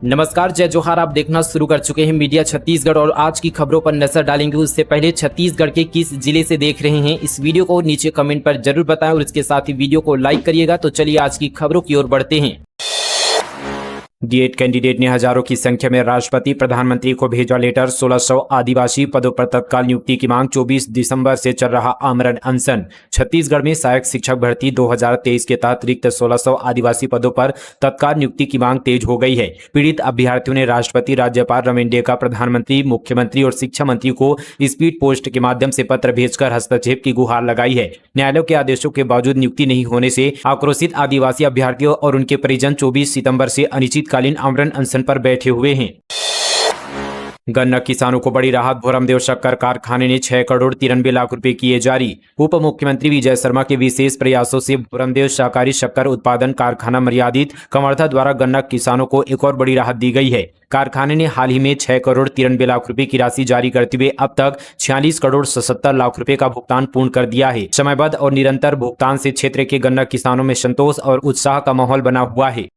नमस्कार, जय जोहार। आप देखना शुरू कर चुके हैं मीडिया छत्तीसगढ़ और आज की खबरों पर नजर डालेंगे। उससे पहले छत्तीसगढ़ के किस जिले से देख रहे हैं इस वीडियो को नीचे कमेंट पर जरूर बताएं और इसके साथ ही वीडियो को लाइक करिएगा। तो चलिए आज की खबरों की ओर बढ़ते हैं। डीएड कैंडिडेट ने हजारों की संख्या में राष्ट्रपति प्रधानमंत्री को भेजा लेटर। 1600 आदिवासी पदों पर तत्काल नियुक्ति की मांग। 24 दिसंबर से चल रहा आमरण अनशन। छत्तीसगढ़ में सहायक शिक्षक भर्ती 2023 के तहत रिक्त 1600 आदिवासी पदों पर तत्काल नियुक्ति की मांग तेज हो गई है। पीड़ित अभ्यर्थियों ने राष्ट्रपति, राज्यपाल रमेन डेका, प्रधानमंत्री, मुख्यमंत्री और शिक्षा मंत्री को स्पीड पोस्ट के माध्यम से पत्र भेजकर हस्तक्षेप की गुहार लगाई है। न्यायालय के आदेशों के बावजूद नियुक्ति नहीं होने से आक्रोशित आदिवासी अभ्यर्थियों और उनके परिजन 24 सितंबर से अनिश्चितकालीन आमरण अनशन पर बैठे हुए हैं। गन्ना किसानों को बड़ी राहत। भोरमदेव शक्कर कारखाने ने 6 करोड़ 93 लाख रुपए किए जारी। उप मुख्यमंत्री विजय शर्मा के विशेष प्रयासों से भोरमदेव सहकारी शक्कर उत्पादन कारखाना मर्यादित कवर्धा द्वारा गन्ना किसानों को एक और बड़ी राहत दी गई है। कारखाने ने हाल ही में 6 करोड़ 93 लाख रुपए की राशि जारी करते हुए अब तक 46 करोड़ 77 लाख रुपए का भुगतान पूर्ण कर दिया है। समयबद्ध और निरंतर भुगतान से क्षेत्र के गन्ना किसानों में संतोष और उत्साह का माहौल बना हुआ है।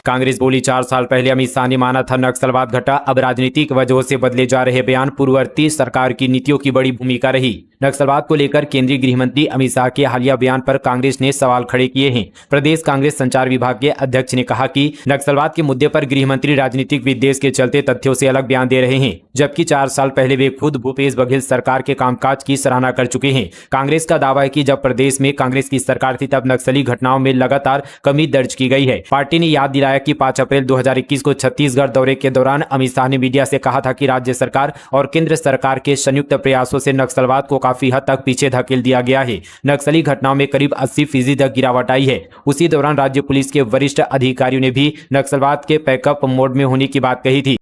कांग्रेस बोली, 4 साल पहले अमित शाह ने माना था नक्सलवाद घटा, अब राजनीतिक वजहों से बदले जा रहे बयान। पूर्ववर्ती सरकार की नीतियों की बड़ी भूमिका रही। नक्सलवाद को लेकर केंद्रीय गृह मंत्री अमित शाह के हालिया बयान पर कांग्रेस ने सवाल खड़े किए हैं। प्रदेश कांग्रेस संचार विभाग के अध्यक्ष ने कहा कि नक्सलवाद के मुद्दे पर गृह मंत्री राजनीतिक विद्वेष के चलते तथ्यों से अलग बयान दे रहे हैं, जबकि 4 साल पहले वे खुद भूपेश बघेल सरकार के कामकाज की सराहना कर चुके हैं। कांग्रेस का दावा है कि जब प्रदेश में कांग्रेस की सरकार थी तब नक्सली घटनाओं में लगातार कमी दर्ज की गई है। पार्टी ने याद दिलाया कि 5 अप्रैल 2021 को छत्तीसगढ़ दौरे के दौरान अमित शाह ने मीडिया से कहा था कि राज्य सरकार और केंद्र सरकार के संयुक्त प्रयासों से नक्सलवाद को काफी हद तक पीछे धकेल दिया गया है। नक्सली घटनाओं में करीब 80% तक गिरावट आई है। उसी दौरान राज्य पुलिस के वरिष्ठ अधिकारियों ने भी नक्सलवाद के पैकअप मोड में होने की बात कही थी।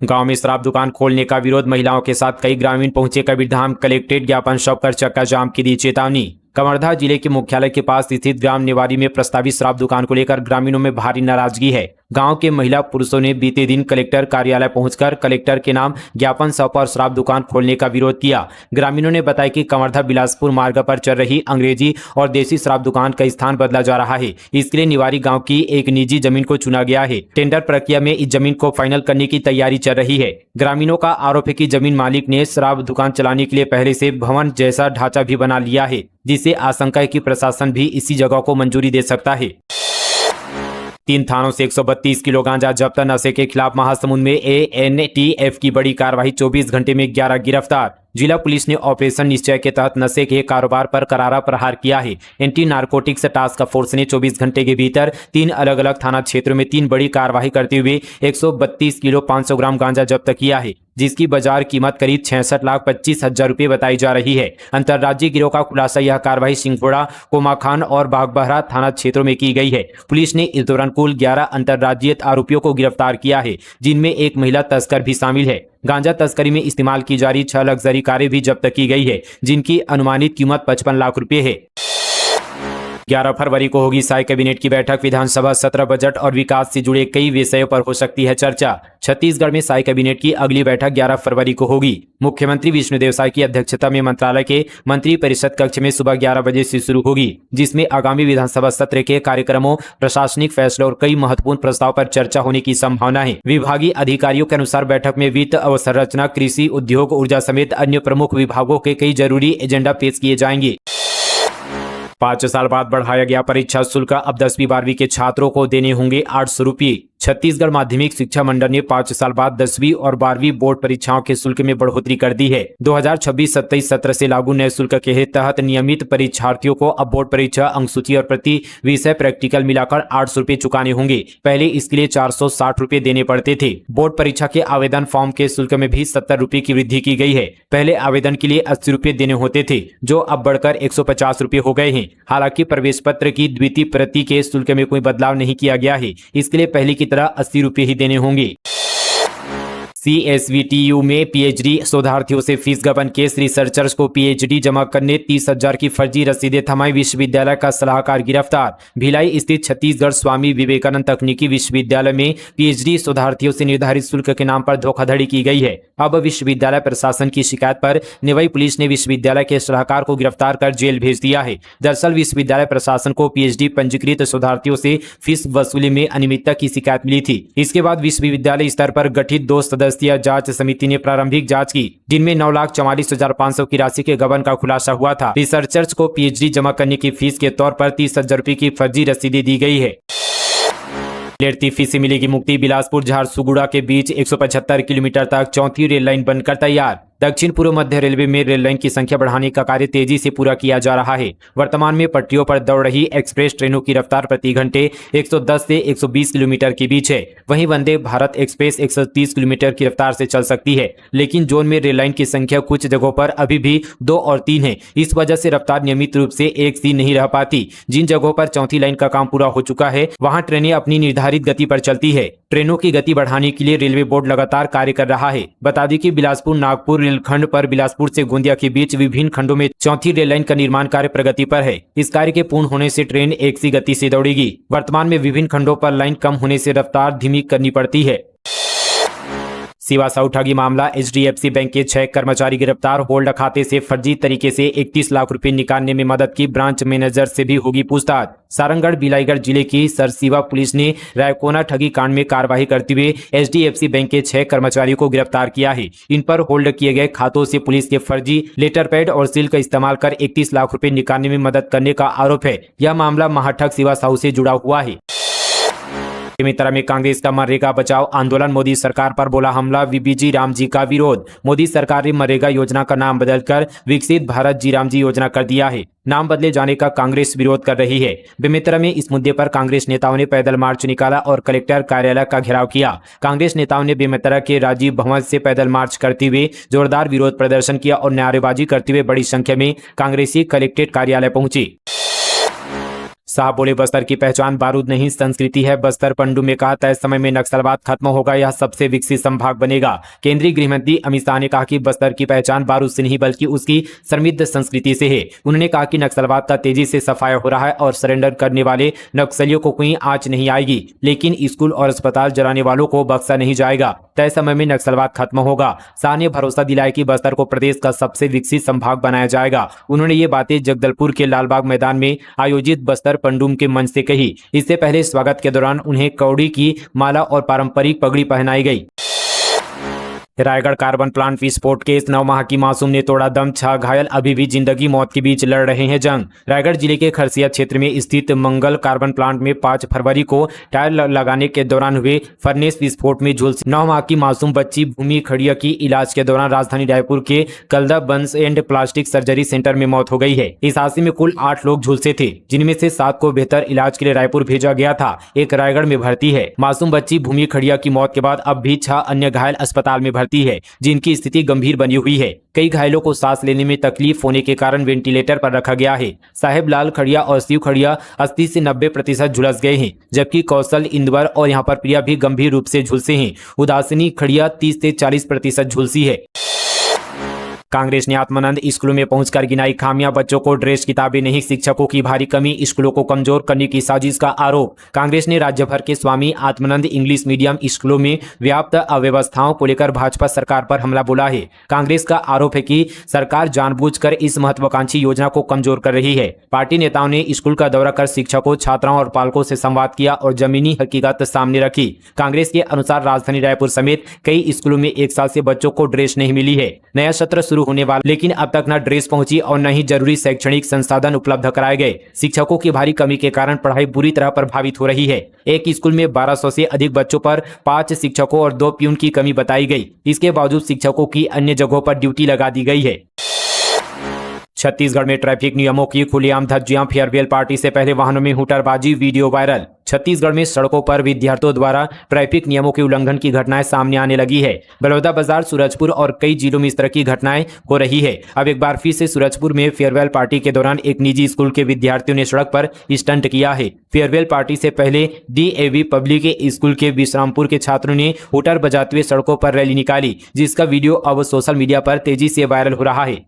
गांव में शराब दुकान खोलने का विरोध। महिलाओं के साथ कई ग्रामीण पहुंचे कबीरधाम। कलेक्ट्रेट ज्ञापन सौंपकर चक्का जाम की दी चेतावनी। कवर्धा जिले के मुख्यालय के पास स्थित ग्राम निवारी में प्रस्तावित शराब दुकान को लेकर ग्रामीणों में भारी नाराजगी है। गांव के महिला पुरुषों ने बीते दिन कलेक्टर कार्यालय पहुंचकर कलेक्टर के नाम ज्ञापन सौंपा और शराब दुकान खोलने का विरोध किया। ग्रामीणों ने बताया कि कवर्धा बिलासपुर मार्ग पर चल रही अंग्रेजी और देसी शराब दुकान का स्थान बदला जा रहा है। इसके लिए निवारी गाँव की एक निजी जमीन को चुना गया है। टेंडर प्रक्रिया में इस जमीन को फाइनल करने की तैयारी चल रही है। ग्रामीणों का आरोप है कि जमीन मालिक ने शराब दुकान चलाने के लिए पहले से भवन जैसा ढांचा भी बना लिया है, जिससे आशंका है कि प्रशासन भी इसी जगह को मंजूरी दे सकता है। 3 थानों से 132 किलो गांजा जब्त। नशे के खिलाफ महासमुंद में एएनटीएफ की बड़ी कार्रवाई। 24 घंटे में 11 गिरफ्तार। जिला पुलिस ने ऑपरेशन निश्चय के तहत नशे के कारोबार पर करारा प्रहार किया है। एंटी नारकोटिक्स टास्क फोर्स ने 24 घंटे के भीतर 3 अलग अलग थाना क्षेत्रों में 3 बड़ी कार्रवाई करते हुए 132 किलो 500 ग्राम गांजा जब्त किया है, जिसकी बाजार कीमत करीब 66,25,000 रुपये बताई जा रही है। अंतर्राज्यीय गिरोह का खुलासा। यह कार्रवाई सिंघोड़ा, कोमाखान और बागबहरा थाना क्षेत्रों में की गई है। पुलिस ने इस दौरान कुल 11 अंतर्राज्यीय आरोपियों को गिरफ्तार किया है, जिनमें एक महिला तस्कर भी शामिल है। गांजा तस्करी में इस्तेमाल की जा रही 6 लग्जरी कारें भी जब्त की गई है, जिनकी अनुमानित कीमत 55 लाख रुपए है। 11 फरवरी को होगी साय कैबिनेट की बैठक। विधानसभा सत्र, बजट और विकास से जुड़े कई विषयों पर हो सकती है चर्चा। छत्तीसगढ़ में साय कैबिनेट की अगली बैठक 11 फरवरी को होगी। मुख्यमंत्री विष्णुदेव साय की अध्यक्षता में मंत्रालय के मंत्री परिषद कक्ष में सुबह 11 बजे से शुरू होगी, जिसमें आगामी विधानसभा सत्र के कार्यक्रमों, प्रशासनिक फैसलों और कई महत्वपूर्ण प्रस्ताव पर चर्चा होने की संभावना है। विभागीय अधिकारियों के अनुसार बैठक में वित्त, अवसंरचना, कृषि, उद्योग, ऊर्जा समेत अन्य प्रमुख विभागों के कई जरूरी एजेंडा पेश किए जाएंगे। 5 साल बाद बढ़ाया गया परीक्षा शुल्क। अब 10वीं 12वीं के छात्रों को देने होंगे 800 रुपये। छत्तीसगढ़ माध्यमिक शिक्षा मंडल ने 5 साल बाद 10वीं और 12वीं बोर्ड परीक्षाओं के शुल्क में बढ़ोतरी कर दी है। 2026-27 सत्र से लागू नए शुल्क के तहत नियमित परीक्षार्थियों को अब बोर्ड परीक्षा, अंकसूची और प्रति विषय प्रैक्टिकल मिलाकर 800 रुपये चुकाने होंगे। पहले इसके लिए 460 रुपये देने पड़ते थे। बोर्ड परीक्षा के आवेदन फॉर्म के शुल्क में भी 70 रुपये की वृद्धि की गई है। पहले आवेदन के लिए 80 रुपये देने होते थे, जो अब बढ़कर 150 रुपये हो गए हैं। हालांकि प्रवेश पत्र की द्वितीय प्रति के शुल्क में कोई बदलाव नहीं किया गया है। इसके लिए पहले की तरह 80 रुपये ही देने होंगे। CSVTU में PhD शोधार्थियों से फीस गबन केस, रिसर्चर्स को PhD जमा करने 30,000 की फर्जी रसीदें थमाई, विश्वविद्यालय का सलाहकार गिरफ्तार। भिलाई स्थित छत्तीसगढ़ स्वामी विवेकानंद तकनीकी विश्वविद्यालय में PhD शोधार्थियों से निर्धारित शुल्क के नाम पर धोखाधड़ी की गई है। अब विश्वविद्यालय प्रशासन की शिकायत पर निवई पुलिस ने विश्वविद्यालय के सलाहकार को गिरफ्तार कर जेल भेज दिया है। दरअसल विश्वविद्यालय प्रशासन को PhD पंजीकृत शोधार्थियों से फीस वसूली में अनियमितता की शिकायत मिली थी। इसके बाद विश्वविद्यालय स्तर पर गठित 2 सदस्यीय जांच समिति ने प्रारंभिक जांच की, जिनमें 9,44,500 की राशि के गबन का खुलासा हुआ था। रिसर्चर्स को PhD जमा करने की फीस के तौर पर 30,000 रुपए की फर्जी रसीदें दी गई है। लेटतीफी से मिलेगी मुक्ति, बिलासपुर झारसुगुड़ा के बीच 175 किलोमीटर तक चौथी रेल लाइन बनकर तैयार। दक्षिण पूर्व मध्य रेलवे में रेल लाइन की संख्या बढ़ाने का कार्य तेजी से पूरा किया जा रहा है। वर्तमान में पटरियों पर दौड़ रही एक्सप्रेस ट्रेनों की रफ्तार प्रति घंटे 110 से 120 किलोमीटर के बीच है। वहीं वंदे भारत एक्सप्रेस 130 किलोमीटर की रफ्तार से चल सकती है, लेकिन जोन में रेल लाइन की संख्या कुछ जगहों पर अभी भी 2 और 3 है। इस वजह से रफ्तार नियमित रूप से एक सी नहीं रह पाती। जिन जगहों पर चौथी लाइन का काम पूरा हो चुका है, वहां ट्रेनें अपनी निर्धारित गति पर चलती है। ट्रेनों की गति बढ़ाने के लिए रेलवे बोर्ड लगातार कार्य कर रहा है। बता दें कि बिलासपुर नागपुर रेलखंड पर बिलासपुर से गोंदिया के बीच विभिन्न खंडों में चौथी रेल लाइन का निर्माण कार्य प्रगति पर है। इस कार्य के पूर्ण होने से ट्रेन एक सी गति से दौड़ेगी। वर्तमान में विभिन्न खंडों पर लाइन कम होने से रफ्तार धीमी करनी पड़ती है। सिवासा ठगी मामला, HDFC बैंक के 6 कर्मचारी गिरफ्तार। होल्ड खाते से फर्जी तरीके से 31 लाख रुपए निकालने में मदद की, ब्रांच मैनेजर से भी होगी पूछताछ। सारंगढ़ बिलाईगढ़ जिले की सरसीवा पुलिस ने रायकोना ठगी कांड में कार्रवाई करते हुए HDFC बैंक के 6 कर्मचारियों को गिरफ्तार किया है। इन पर होल्ड किए गए खातों से पुलिस के फर्जी लेटर पैड और सील का इस्तेमाल कर 31 लाख रुपए निकालने में मदद करने का आरोप है। यह मामला महाठग सिवासा से जुड़ा हुआ है। बेमेतरा में कांग्रेस का मनरेगा बचाओ आंदोलन, मोदी सरकार पर बोला हमला, VBG राम जी का विरोध। मोदी सरकार ने मनरेगा योजना का नाम बदलकर विकसित भारत जी राम जी योजना कर दिया है। नाम बदले जाने का कांग्रेस विरोध कर रही है। बेमेतरा में इस मुद्दे पर कांग्रेस नेताओं ने पैदल मार्च निकाला और कलेक्टर कार्यालय का घेराव किया। कांग्रेस नेताओं ने बेमेतरा के राजीव भवन से पैदल मार्च करते हुए जोरदार विरोध प्रदर्शन किया और नारेबाजी करते हुए बड़ी संख्या में कांग्रेसी कलेक्ट्रेट कार्यालय पहुंचे। साहब बोले बस्तर की पहचान बारूद नहीं संस्कृति है। बस्तर पंडू में कहा तय समय में नक्सलवाद खत्म होगा, यह सबसे विकसित संभाग बनेगा। केंद्रीय गृह मंत्री अमित शाह ने कहा कि बस्तर की पहचान बारूद से नहीं बल्कि उसकी समृद्ध संस्कृति से है। उन्होंने कहा कि नक्सलवाद का तेजी से सफाया हो रहा है और सरेंडर करने वाले नक्सलियों को कोई आंच नहीं आएगी, लेकिन स्कूल और अस्पताल जलाने वालों को बख्शा नहीं जाएगा। तय समय में नक्सलवाद खत्म होगा। शाह ने भरोसा दिलाया कि बस्तर को प्रदेश का सबसे विकसित संभाग बनाया जाएगा। उन्होंने ये बातें जगदलपुर के लालबाग मैदान में आयोजित बस्तर पंडूम के मंच से कही। इससे पहले स्वागत के दौरान उन्हें कौड़ी की माला और पारंपरिक पगड़ी पहनाई गई। रायगढ़ कार्बन प्लांट विस्फोट केस, 9 माह की मासूम ने तोड़ा दम, 6 घायल अभी भी जिंदगी मौत के बीच लड़ रहे हैं जंग। रायगढ़ जिले के खरसिया क्षेत्र में स्थित मंगल कार्बन प्लांट में 5 फरवरी को टायर लगाने के दौरान हुए फर्नेस विस्फोट में झुलसी 9 माह की मासूम बच्ची भूमि खड़िया की इलाज के दौरान राजधानी रायपुर के कलदा बंस एंड प्लास्टिक सर्जरी सेंटर में मौत हो गई है। इस हादसे में कुल 8 लोग झुलसे थे, जिनमें से 7 को बेहतर इलाज के लिए रायपुर भेजा गया था। एक रायगढ़ में भर्ती है। मासूम बच्ची भूमि खड़िया की मौत के बाद अब भी 6 अन्य घायल अस्पताल में भर्ती है, जिनकी स्थिति गंभीर बनी हुई है। कई घायलों को सांस लेने में तकलीफ होने के कारण वेंटिलेटर पर रखा गया है। साहेब लाल खड़िया और शिव खड़िया 80 से 90% झुलस गए हैं, जबकि कौशल, इंदवर और यहाँ पर प्रिया भी गंभीर रूप से झुलसे हैं। उदासीनी खड़िया 30 से 40% झुलसी है। कांग्रेस ने आत्मानंद स्कूलों में पहुंचकर गिनाई खामियां, बच्चों को ड्रेस, किताबें नहीं, शिक्षकों की भारी कमी, स्कूलों को कमजोर करने की साजिश का आरोप। कांग्रेस ने राज्य भर के स्वामी आत्मानंद इंग्लिश मीडियम स्कूलों में व्याप्त अव्यवस्थाओं को लेकर भाजपा सरकार पर हमला बोला है। कांग्रेस का आरोप है कि सरकार जानबूझकर इस महत्वाकांक्षी योजना को कमजोर कर रही है। पार्टी नेताओं ने स्कूल का दौरा कर शिक्षकों, छात्राओं और पालकों से संवाद किया और जमीनी हकीकत सामने रखी। कांग्रेस के अनुसार राजधानी रायपुर समेत कई स्कूलों में 1 साल से बच्चों को ड्रेस नहीं मिली है। नया सत्र शुरू होने वाला, लेकिन अब तक न ड्रेस पहुंची और न ही जरूरी शैक्षणिक संसाधन उपलब्ध कराए गए। शिक्षकों की भारी कमी के कारण पढ़ाई बुरी तरह प्रभावित हो रही है। एक स्कूल में 1200 से अधिक बच्चों पर 5 शिक्षकों और 2 प्यून की कमी बताई गई। इसके बावजूद शिक्षकों की अन्य जगहों पर ड्यूटी लगा दी गई है। छत्तीसगढ़ में ट्रैफिक नियमों की खुलेआम धज्जियां, फेयरवेल पार्टी से पहले वाहनों में हुटरबाजी, वीडियो वायरल। छत्तीसगढ़ में सड़कों पर विद्यार्थियों द्वारा ट्रैफिक नियमों के उल्लंघन की घटनाएं सामने आने लगी है। बलौदाबाजार, सूरजपुर और कई जिलों में इस तरह की घटनाएं हो रही है। अब एक बार फिर से सूरजपुर में फेयरवेल पार्टी के दौरान एक निजी स्कूल के विद्यार्थियों ने सड़क पर स्टंट किया है। फेयरवेल पार्टी से पहले DAV पब्लिक स्कूल के विश्रामपुर के छात्रों ने हुटर बजाते हुए सड़कों पर रैली निकाली, जिसका वीडियो अब सोशल मीडिया पर तेजी से वायरल हो रहा है।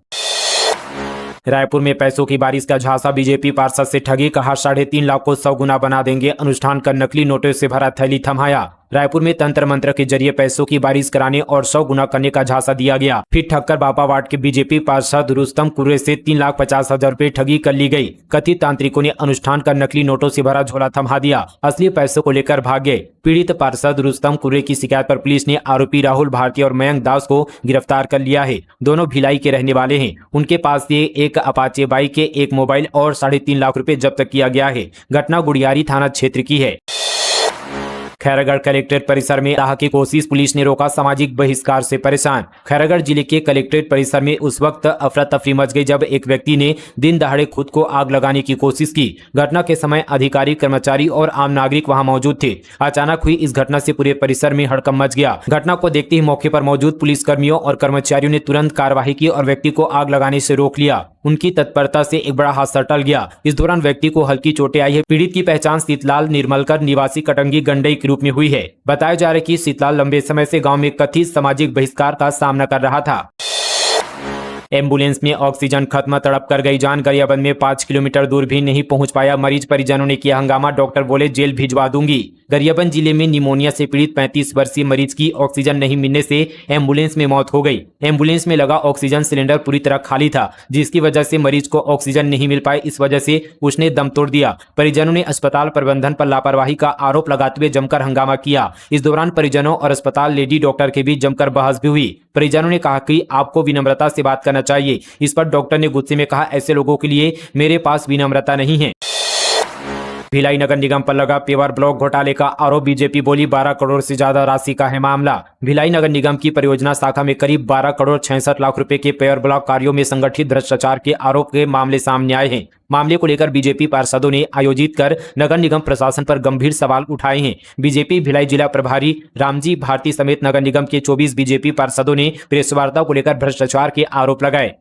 रायपुर में पैसों की बारिश का झांसा, बीजेपी पार्षद से ठगी, कहा 3.5 लाख को 100 गुना बना देंगे, अनुष्ठान कर नकली नोटों से भरा थैली थमाया। रायपुर में तंत्र मंत्र के जरिए पैसों की बारिश कराने और 100 गुना करने का झांसा दिया गया। फिर ठक्कर बाबा वार्ड के बीजेपी पार्षद रुस्तम कुर्रे से 3,50,000 रुपए ठगी कर ली गई। कथित तांत्रिकों ने अनुष्ठान कर नकली नोटों से भरा झोला थमा दिया, असली पैसों को लेकर भाग गए। पीड़ित पार्षद रुस्तम कुर्रे की शिकायत पर पुलिस ने आरोपी राहुल भारती और मयंक दास को गिरफ्तार कर लिया है। दोनों भिलाई के रहने वाले हैं। उनके पास से एक अपाचे बाइक के एक मोबाइल और 3.5 लाख रुपए जब्त किया गया है। घटना गुड़ियारी थाना क्षेत्र की है। खैरागढ़ कलेक्ट्रेट परिसर में राह की कोशिश, पुलिस ने रोका, सामाजिक बहिष्कार से परेशान। खैरागढ़ जिले के कलेक्ट्रेट परिसर में उस वक्त अफरा तफरी मच गई जब एक व्यक्ति ने दिन दहाड़े खुद को आग लगाने की कोशिश की। घटना के समय अधिकारी, कर्मचारी और आम नागरिक वहां मौजूद थे। अचानक हुई इस घटना से पूरे परिसर में हड़कंप मच गया। घटना को देखते ही मौके पर मौजूद पुलिसकर्मियों और कर्मचारियों ने तुरंत कार्रवाई की और व्यक्ति को आग लगाने से रोक लिया। उनकी तत्परता से एक बड़ा हादसा टल गया। इस दौरान व्यक्ति को हल्की चोटें आई है। पीड़ित की पहचान शीतलाल निर्मलकर निवासी कटंगी गंडई के रूप में हुई है। बताया जा रहा है कि शीतलाल लंबे समय से गांव में कथित सामाजिक बहिष्कार का सामना कर रहा था। एम्बुलेंस में ऑक्सीजन खत्म, तड़प कर गई जान। गरियाबंद में 5 किलोमीटर दूर भी नहीं पहुंच पाया मरीज, परिजनों ने किया हंगामा, डॉक्टर बोले जेल भिजवा दूंगी। गरियाबंद जिले में निमोनिया से पीड़ित 35 वर्षीय मरीज की ऑक्सीजन नहीं मिलने से एम्बुलेंस में मौत हो गई। एम्बुलेंस में लगा ऑक्सीजन सिलेंडर पूरी तरह खाली था, जिसकी वजह से मरीज को ऑक्सीजन नहीं मिल पाई। इस वजह से उसने दम तोड़ दिया। परिजनों ने अस्पताल प्रबंधन पर लापरवाही का आरोप लगाते हुए जमकर हंगामा किया। इस दौरान परिजनों और अस्पताल लेडी डॉक्टर के बीच जमकर बहस भी हुई। परिजनों ने कहा कि आपको विनम्रता से बात करना चाहिए। इस पर डॉक्टर ने गुस्से में कहा, ऐसे लोगों के लिए मेरे पास विनम्रता नहीं है। भिलाई नगर निगम पर लगा पेवर ब्लॉक घोटाले का आरोप, बीजेपी बोली 12 करोड़ से ज्यादा राशि का है मामला। भिलाई नगर निगम की परियोजना शाखा में करीब 12 करोड़ 66 लाख रुपए के पेवर ब्लॉक कार्यों में संगठित भ्रष्टाचार के आरोप के मामले सामने आए हैं। मामले को लेकर बीजेपी पार्षदों ने आयोजित कर नगर निगम प्रशासन पर गंभीर सवाल उठाए हैं। बीजेपी भिलाई जिला प्रभारी रामजी भारती समेत नगर निगम के 24 बीजेपी पार्षदों ने प्रेस वार्ता को लेकर भ्रष्टाचार के आरोप लगाए।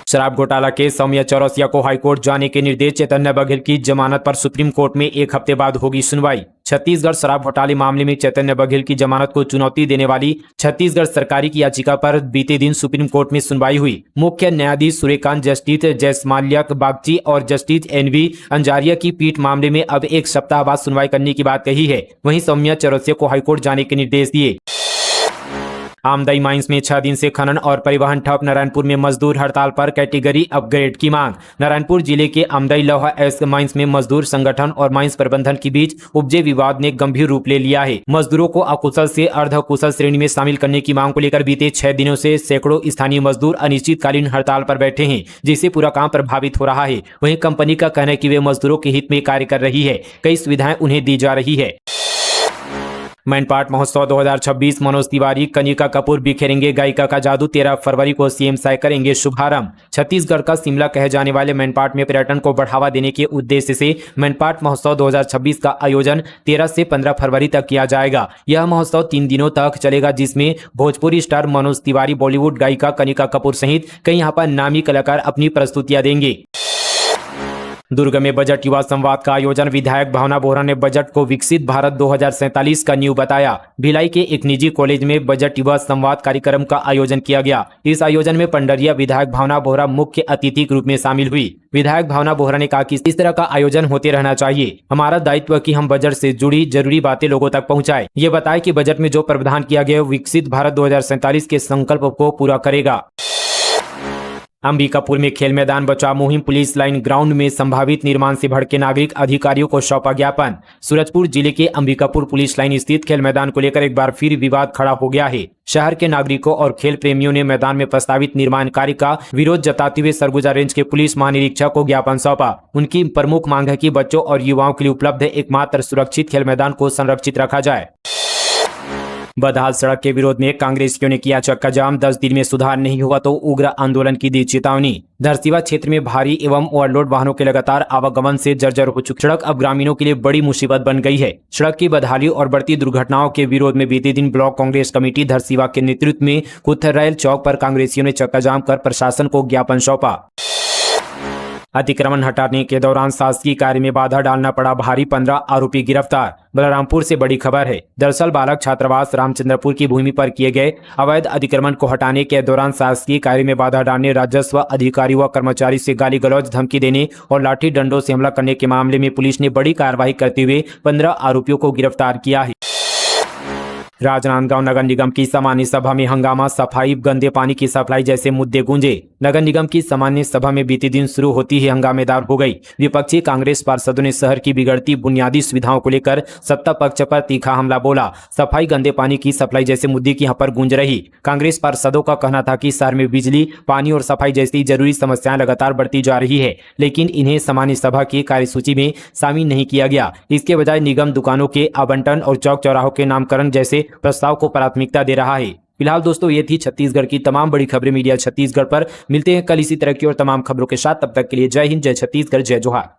शराब घोटाला के सौम्या चौरसिया को हाईकोर्ट जाने के निर्देश, चैतन्य बघेल की जमानत पर सुप्रीम कोर्ट में 1 हफ्ते बाद होगी सुनवाई। छत्तीसगढ़ शराब घोटाले मामले में चैतन्य बघेल की जमानत को चुनौती देने वाली छत्तीसगढ़ सरकार की याचिका पर बीते दिन सुप्रीम कोर्ट में सुनवाई हुई। मुख्य न्यायाधीश सूर्यकांत, जस्टिस जयसमाल्या बागची और जस्टिस NV अंजारिया की पीठ मामले में अब 1 सप्ताह बाद सुनवाई करने की बात कही है। वहीं सौम्या चौरसिया को हाईकोर्ट जाने के निर्देश दिए। आमदई माइंस में 6 दिन से खनन और परिवहन ठप, नारायणपुर में मजदूर हड़ताल पर, कैटेगरी अपग्रेड की मांग। नारायणपुर जिले के आमदई लोहा एस्क माइंस में मजदूर संगठन और माइंस प्रबंधन के बीच उपजे विवाद ने गंभीर रूप ले लिया है। मजदूरों को अकुशल से अर्धकुशल श्रेणी में शामिल करने की मांग को लेकर बीते 6 दिनों से सैकड़ों स्थानीय मजदूर अनिश्चितकालीन हड़ताल पर बैठे हैं, जिससे पूरा काम प्रभावित हो रहा है। वहीं कंपनी का कहना है कि वे मजदूरों के हित में कार्य कर रही है, कई सुविधाएं उन्हें दी जा रही है। मैनपाट महोत्सव 2026, मनोज तिवारी, कनिका कपूर बिखेरेंगे गायिका का जादू, 13 फरवरी को CM साय करेंगे शुभारंभ। छत्तीसगढ़ का शिमला कहे जाने वाले मैनपाट में पर्यटन को बढ़ावा देने के उद्देश्य से मैनपाट महोत्सव 2026 का आयोजन 13 से 15 फरवरी तक किया जाएगा। यह महोत्सव 3 दिनों तक चलेगा, जिसमें भोजपुरी स्टार मनोज तिवारी, बॉलीवुड गायिका कनिका कपूर सहित कई यहाँ पर नामी कलाकार अपनी प्रस्तुतियां देंगे। दुर्ग में बजट युवा संवाद का आयोजन, विधायक भावना बोहरा ने बजट को विकसित भारत 2047 का नींव बताया। भिलाई के एक निजी कॉलेज में बजट युवा संवाद कार्यक्रम का आयोजन किया गया। इस आयोजन में पंडरिया विधायक भावना बोहरा मुख्य अतिथि के रूप में शामिल हुई। विधायक भावना बोहरा ने कहा कि इस तरह का आयोजन होते रहना चाहिए। हमारा दायित्व कि हम बजट से जुड़ी जरूरी बातें लोगों तक पहुंचाएं। ये बताया कि बजट में जो प्रावधान किया गया विकसित भारत 2047 के संकल्प को पूरा करेगा। अंबिकापुर में खेल मैदान बचाव मुहिम, पुलिस लाइन ग्राउंड में संभावित निर्माण से भड़के नागरिक, अधिकारियों को सौंपा ज्ञापन। सूरजपुर जिले के अंबिकापुर पुलिस लाइन स्थित खेल मैदान को लेकर एक बार फिर विवाद खड़ा हो गया है। शहर के नागरिकों और खेल प्रेमियों ने मैदान में प्रस्तावित निर्माण कार्य का विरोध जताते हुए सरगुजा रेंज के पुलिस महानिरीक्षक को ज्ञापन सौंपा। उनकी प्रमुख मांग है कि बच्चों और युवाओं के लिए उपलब्ध एकमात्र सुरक्षित खेल मैदान को संरक्षित रखा जाए। बदहाल सड़क के विरोध में कांग्रेसियों ने किया चक्का जाम। 10 दिन में सुधार नहीं हुआ तो उग्र आंदोलन की दी चेतावनी। धरसीवा क्षेत्र में भारी एवं ओवरलोड वाहनों के लगातार आवागमन से जर्जर हो चुकी सड़क अब ग्रामीणों के लिए बड़ी मुसीबत बन गई है। सड़क की बदहाली और बढ़ती दुर्घटनाओं के विरोध में बीते दिन ब्लॉक कांग्रेस कमेटी धरसीवा के नेतृत्व में कुथरैल चौक पर कांग्रेसियों ने चक्का जाम कर प्रशासन को ज्ञापन सौंपा। अतिक्रमण हटाने के दौरान शासकीय कार्य में बाधा डालना पड़ा भारी, 15 आरोपी गिरफ्तार। बलरामपुर से बड़ी खबर है। दरअसल बालक छात्रावास रामचंद्रपुर की भूमि पर किए गए अवैध अतिक्रमण को हटाने के दौरान शासकीय कार्य में बाधा डालने, राजस्व अधिकारी व कर्मचारी से गाली गलौज, धमकी देने और लाठी डंडों से हमला करने के मामले में पुलिस ने बड़ी कार्रवाई करते हुए 15 आरोपियों को गिरफ्तार किया है। राजनांदगांव नगर निगम की सामान्य सभा में हंगामा, सफाई, गंदे पानी की सप्लाई जैसे मुद्दे गूंजे। नगर निगम की सामान्य सभा में बीते दिन शुरू होती ही हंगामेदार हो गई। विपक्षी कांग्रेस पार्षदों ने शहर की बिगड़ती बुनियादी सुविधाओं को लेकर सत्ता पक्ष पर तीखा हमला बोला। सफाई, गंदे पानी की सप्लाई जैसे मुद्दे की यहाँ पर गूंज रही। कांग्रेस पार्षदों का कहना था कि शहर में बिजली, पानी और सफाई जैसी जरूरी समस्याएं लगातार बढ़ती जा रही है, लेकिन इन्हें सामान्य सभा की कार्यसूची में शामिल नहीं किया गया। इसके बजाय निगम दुकानों के आवंटन और चौक चौराहों के नामकरण जैसे प्रस्ताव को प्राथमिकता दे रहा है। फिलहाल दोस्तों ये थी छत्तीसगढ़ की तमाम बड़ी खबरें मीडिया छत्तीसगढ़ पर। मिलते हैं कल इसी तरह की और तमाम खबरों के साथ। तब तक के लिए जय हिंद, जय छत्तीसगढ़, जय जोहार।